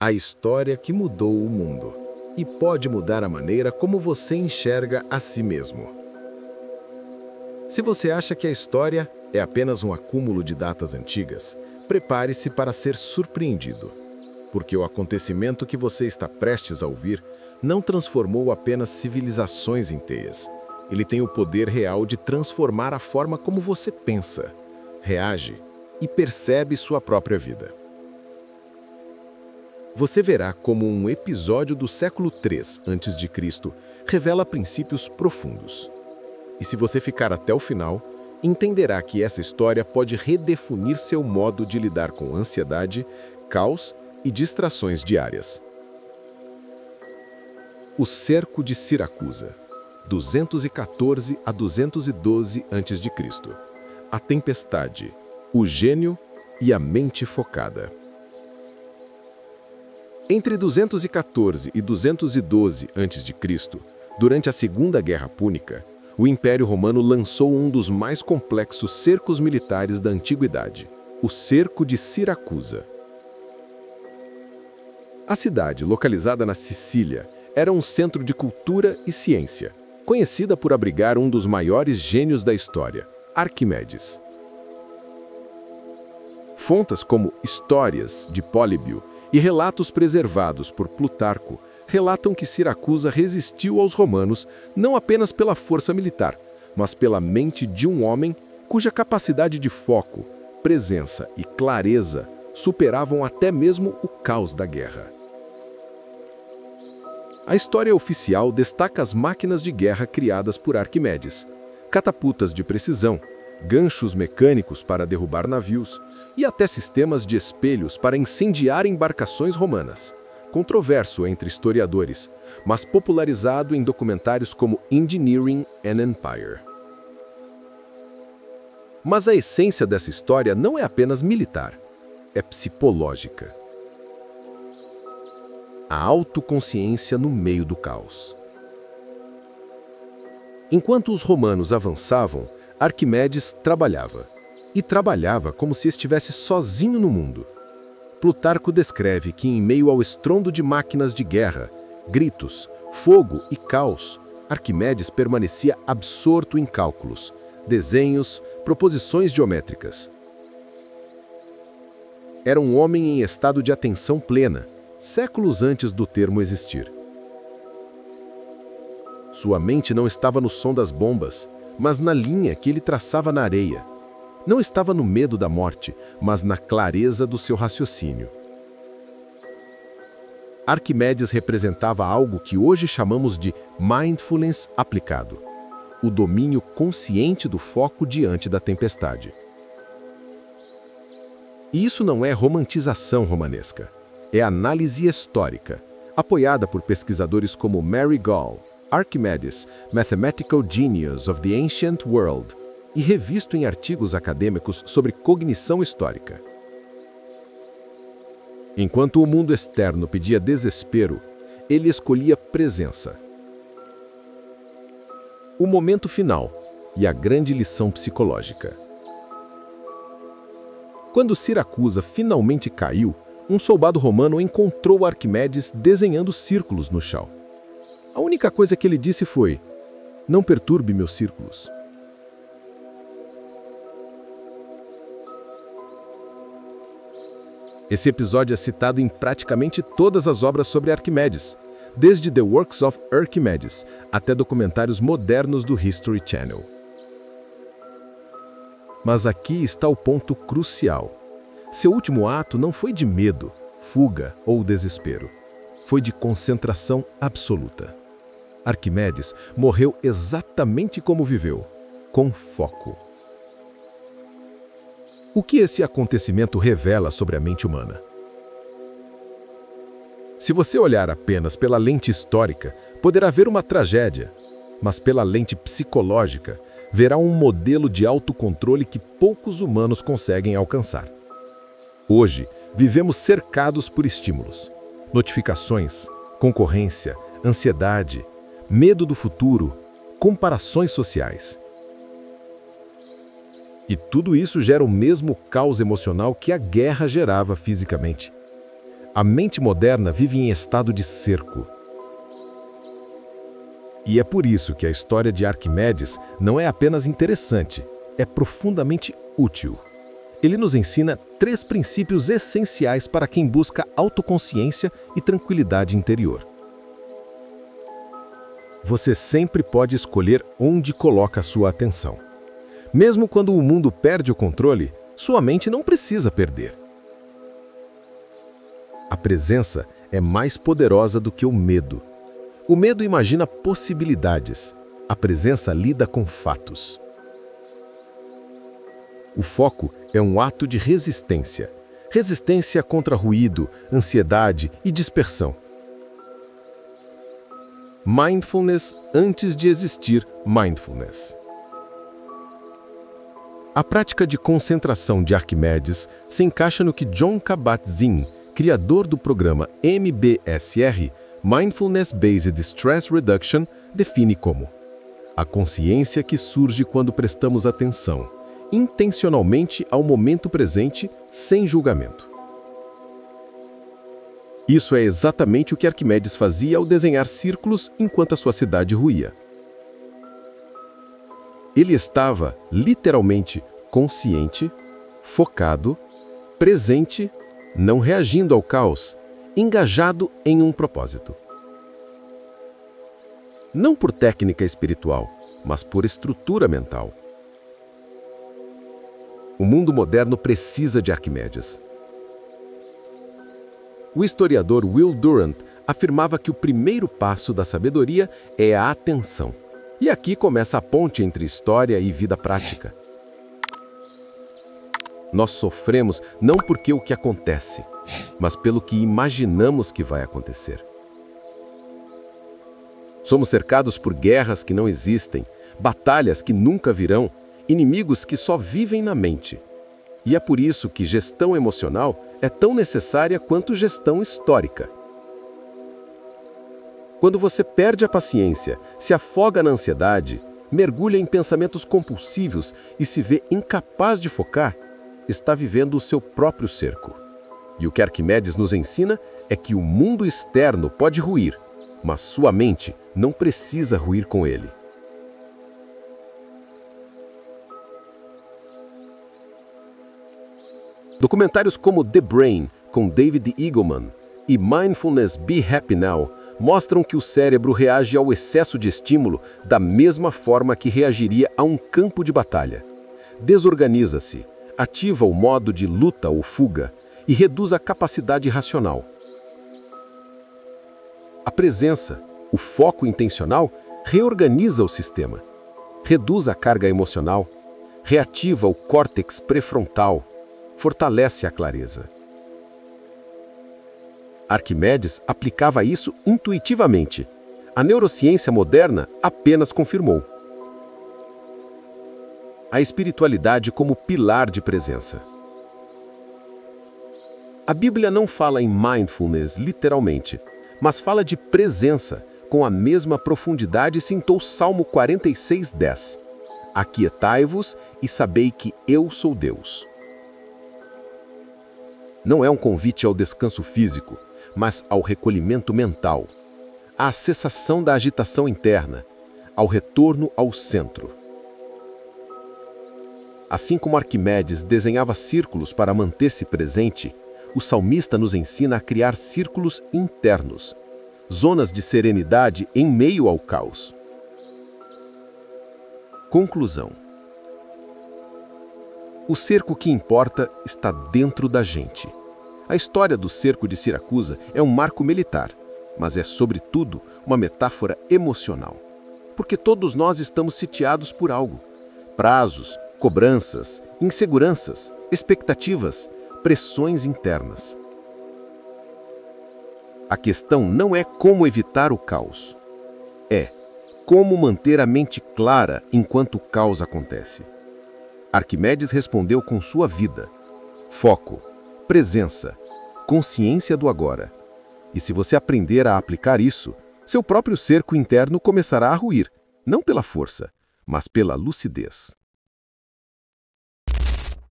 A história que mudou o mundo e pode mudar a maneira como você enxerga a si mesmo. Se você acha que a história é apenas um acúmulo de datas antigas, prepare-se para ser surpreendido, porque o acontecimento que você está prestes a ouvir não transformou apenas civilizações inteiras. Ele tem o poder real de transformar a forma como você pensa, reage e percebe sua própria vida. Você verá como um episódio do século III a.C. revela princípios profundos. E se você ficar até o final, entenderá que essa história pode redefinir seu modo de lidar com ansiedade, caos e distrações diárias. O Cerco de Siracusa, 214 a 212 a.C. A tempestade, o gênio e a mente focada. Entre 214 e 212 a.C., durante a Segunda Guerra Púnica, o Império Romano lançou um dos mais complexos cercos militares da antiguidade, o Cerco de Siracusa. A cidade, localizada na Sicília, era um centro de cultura e ciência, conhecida por abrigar um dos maiores gênios da história, Arquimedes. Fontes como Histórias de Políbio e relatos preservados por Plutarco relatam que Siracusa resistiu aos romanos não apenas pela força militar, mas pela mente de um homem cuja capacidade de foco, presença e clareza superavam até mesmo o caos da guerra. A história oficial destaca as máquinas de guerra criadas por Arquimedes, catapultas de precisão, ganchos mecânicos para derrubar navios e até sistemas de espelhos para incendiar embarcações romanas. Controverso entre historiadores, mas popularizado em documentários como Engineering an Empire. Mas a essência dessa história não é apenas militar, é psicológica. A autoconsciência no meio do caos. Enquanto os romanos avançavam, Arquimedes trabalhava. E trabalhava como se estivesse sozinho no mundo. Plutarco descreve que, em meio ao estrondo de máquinas de guerra, gritos, fogo e caos, Arquimedes permanecia absorto em cálculos, desenhos, proposições geométricas. Era um homem em estado de atenção plena, séculos antes do termo existir. Sua mente não estava no som das bombas, mas na linha que ele traçava na areia. Não estava no medo da morte, mas na clareza do seu raciocínio. Arquimedes representava algo que hoje chamamos de mindfulness aplicado, o domínio consciente do foco diante da tempestade. E isso não é romantização romanesca, é análise histórica, apoiada por pesquisadores como Mary Gall, Archimedes, Mathematical Genius of the Ancient World, e revisto em artigos acadêmicos sobre cognição histórica. Enquanto o mundo externo pedia desespero, ele escolhia presença. O momento final e a grande lição psicológica. Quando Siracusa finalmente caiu, um soldado romano encontrou Arquimedes desenhando círculos no chão. A única coisa que ele disse foi: "Não perturbe meus círculos." Esse episódio é citado em praticamente todas as obras sobre Arquimedes, desde The Works of Archimedes até documentários modernos do History Channel. Mas aqui está o ponto crucial. Seu último ato não foi de medo, fuga ou desespero. Foi de concentração absoluta. Arquimedes morreu exatamente como viveu, com foco. O que esse acontecimento revela sobre a mente humana? Se você olhar apenas pela lente histórica, poderá ver uma tragédia, mas pela lente psicológica, verá um modelo de autocontrole que poucos humanos conseguem alcançar. Hoje, vivemos cercados por estímulos, notificações, concorrência, ansiedade, medo do futuro, comparações sociais. E tudo isso gera o mesmo caos emocional que a guerra gerava fisicamente. A mente moderna vive em estado de cerco. E é por isso que a história de Arquimedes não é apenas interessante, é profundamente útil. Ele nos ensina 3 princípios essenciais para quem busca autoconsciência e tranquilidade interior. Você sempre pode escolher onde coloca a sua atenção. Mesmo quando o mundo perde o controle, sua mente não precisa perder. A presença é mais poderosa do que o medo. O medo imagina possibilidades. A presença lida com fatos. O foco é um ato de resistência. Resistência contra ruído, ansiedade e dispersão. Mindfulness antes de existir mindfulness. A prática de concentração de Arquimedes se encaixa no que Jon Kabat-Zinn, criador do programa MBSR, Mindfulness Based Stress Reduction, define como a consciência que surge quando prestamos atenção, intencionalmente ao momento presente, sem julgamento. Isso é exatamente o que Arquimedes fazia ao desenhar círculos enquanto a sua cidade ruía. Ele estava, literalmente, consciente, focado, presente, não reagindo ao caos, engajado em um propósito. Não por técnica espiritual, mas por estrutura mental. O mundo moderno precisa de Arquimedes. O historiador Will Durant afirmava que o primeiro passo da sabedoria é a atenção. E aqui começa a ponte entre história e vida prática. Nós sofremos não porque o que acontece, mas pelo que imaginamos que vai acontecer. Somos cercados por guerras que não existem, batalhas que nunca virão, inimigos que só vivem na mente. E é por isso que gestão emocional é tão necessária quanto gestão histórica. Quando você perde a paciência, se afoga na ansiedade, mergulha em pensamentos compulsivos e se vê incapaz de focar, está vivendo o seu próprio cerco. E o que Arquimedes nos ensina é que o mundo externo pode ruir, mas sua mente não precisa ruir com ele. Documentários como The Brain, com David Eagleman, e Mindfulness Be Happy Now mostram que o cérebro reage ao excesso de estímulo da mesma forma que reagiria a um campo de batalha. Desorganiza-se, ativa o modo de luta ou fuga e reduz a capacidade racional. A presença, o foco intencional, reorganiza o sistema, reduz a carga emocional, reativa o córtex pré-frontal, fortalece a clareza. Arquimedes aplicava isso intuitivamente. A neurociência moderna apenas confirmou. A espiritualidade como pilar de presença. A Bíblia não fala em mindfulness literalmente, mas fala de presença, com a mesma profundidade citou o Salmo 46:10. Aquietai-vos e sabei que eu sou Deus. Não é um convite ao descanso físico, mas ao recolhimento mental, à cessação da agitação interna, ao retorno ao centro. Assim como Arquimedes desenhava círculos para manter-se presente, o salmista nos ensina a criar círculos internos, zonas de serenidade em meio ao caos. Conclusão. O cerco que importa está dentro da gente. A história do cerco de Siracusa é um marco militar, mas é, sobretudo, uma metáfora emocional. Porque todos nós estamos sitiados por algo. Prazos, cobranças, inseguranças, expectativas, pressões internas. A questão não é como evitar o caos. É como manter a mente clara enquanto o caos acontece. Arquimedes respondeu com sua vida. Foco, presença, consciência do agora. E se você aprender a aplicar isso, seu próprio cerco interno começará a ruir, não pela força, mas pela lucidez.